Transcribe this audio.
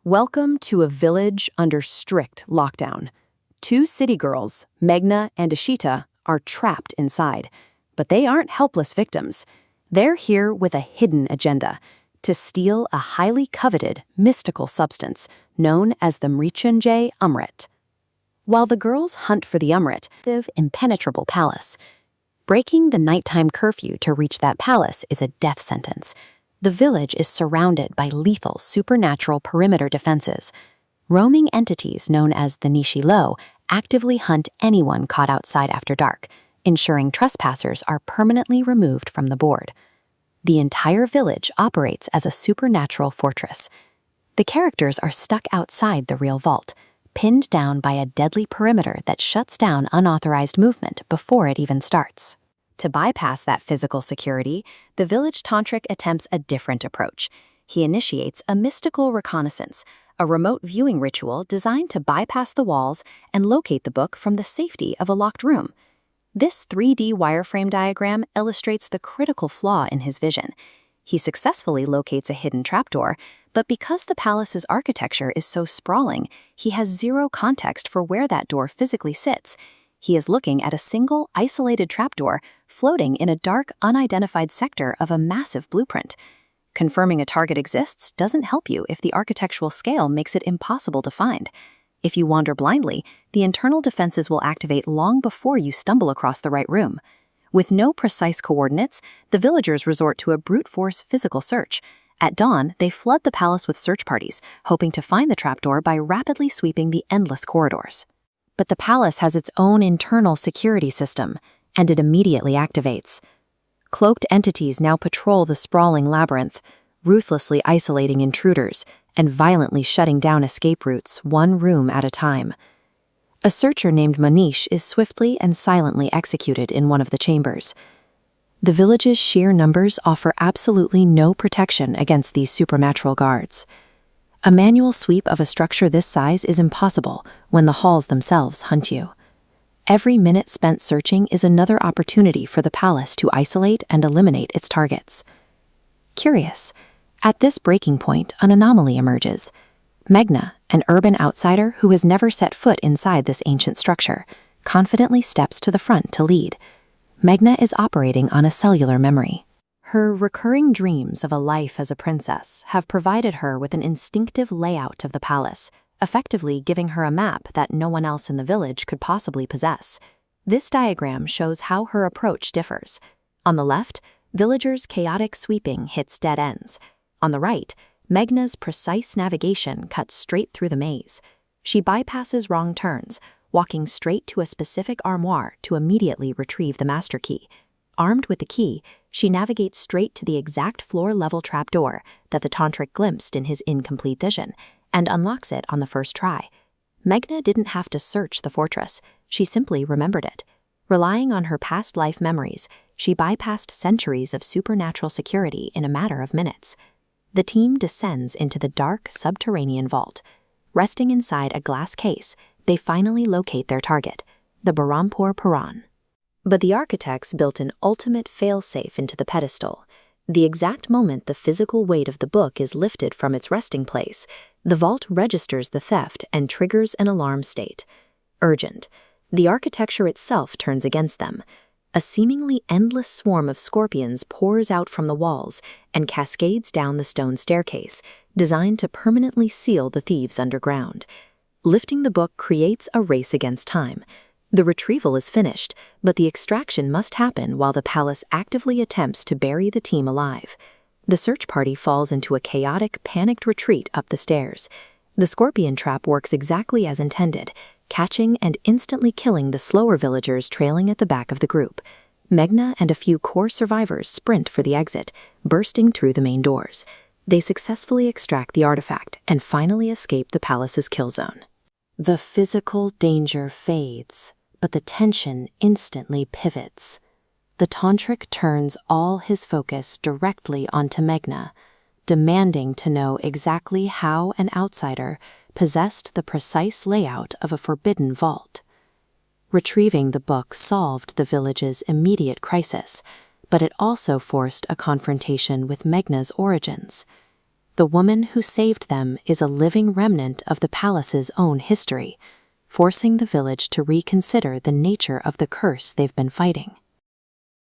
Welcome to a village under strict lockdown. Two city girls, Meghna and Ishita, are trapped inside. But they aren't helpless victims. They're here with a hidden agenda, to steal a highly coveted, mystical substance known as the Mrityunjay Amrit. While the girls hunt for the Amrit, live in impenetrable palace. Breaking the nighttime curfew to reach that palace is a death sentence. The village is surrounded by lethal supernatural perimeter defenses. Roaming entities known as the Nishi-Lo actively hunt anyone caught outside after dark, ensuring trespassers are permanently removed from the board. The entire village operates as a supernatural fortress. The characters are stuck outside the real vault, pinned down by a deadly perimeter that shuts down unauthorized movement before it even starts. To bypass that physical security, the village tantric attempts a different approach. He initiates a mystical reconnaissance, a remote viewing ritual designed to bypass the walls and locate the book from the safety of a locked room. This 3D wireframe diagram illustrates the critical flaw in his vision. He successfully locates a hidden trapdoor, but because the palace's architecture is so sprawling, he has zero context for where that door physically sits. He is looking at a single, isolated trapdoor floating in a dark, unidentified sector of a massive blueprint. Confirming a target exists doesn't help you if the architectural scale makes it impossible to find. If you wander blindly, the internal defenses will activate long before you stumble across the right room. With no precise coordinates, the villagers resort to a brute force physical search. At dawn, they flood the palace with search parties, hoping to find the trapdoor by rapidly sweeping the endless corridors. But the palace has its own internal security system, and it immediately activates. Cloaked entities now patrol the sprawling labyrinth, ruthlessly isolating intruders and violently shutting down escape routes one room at a time. A searcher named Manish is swiftly and silently executed in one of the chambers. The village's sheer numbers offer absolutely no protection against these supernatural guards. A manual sweep of a structure this size is impossible when the halls themselves hunt you. Every minute spent searching is another opportunity for the palace to isolate and eliminate its targets. Curious, at this breaking point, an anomaly emerges. Meghna, an urban outsider who has never set foot inside this ancient structure, confidently steps to the front to lead. Meghna is operating on a cellular memory. Her recurring dreams of a life as a princess have provided her with an instinctive layout of the palace, effectively giving her a map that no one else in the village could possibly possess. This diagram shows how her approach differs. On the left, villagers' chaotic sweeping hits dead ends. On the right, Meghna's precise navigation cuts straight through the maze. She bypasses wrong turns, walking straight to a specific armoire to immediately retrieve the master key. Armed with the key, she navigates straight to the exact floor-level trapdoor that the tantric glimpsed in his incomplete vision, and unlocks it on the first try. Meghna didn't have to search the fortress, she simply remembered it. Relying on her past life memories, she bypassed centuries of supernatural security in a matter of minutes. The team descends into the dark, subterranean vault. Resting inside a glass case, they finally locate their target, the birpur Puran. But the architects built an ultimate fail-safe into the pedestal. The exact moment the physical weight of the book is lifted from its resting place, the vault registers the theft and triggers an alarm state. Urgent. The architecture itself turns against them. A seemingly endless swarm of scorpions pours out from the walls and cascades down the stone staircase, designed to permanently seal the thieves underground. Lifting the book creates a race against time. The retrieval is finished, but the extraction must happen while the palace actively attempts to bury the team alive. The search party falls into a chaotic, panicked retreat up the stairs. The scorpion trap works exactly as intended, catching and instantly killing the slower villagers trailing at the back of the group. Meghna and a few core survivors sprint for the exit, bursting through the main doors. They successfully extract the artifact and finally escape the palace's kill zone. The physical danger fades, but the tension instantly pivots. The tantric turns all his focus directly onto Meghna, demanding to know exactly how an outsider possessed the precise layout of a forbidden vault. Retrieving the book solved the village's immediate crisis, but it also forced a confrontation with Meghna's origins. The woman who saved them is a living remnant of the palace's own history, forcing the village to reconsider the nature of the curse they've been fighting.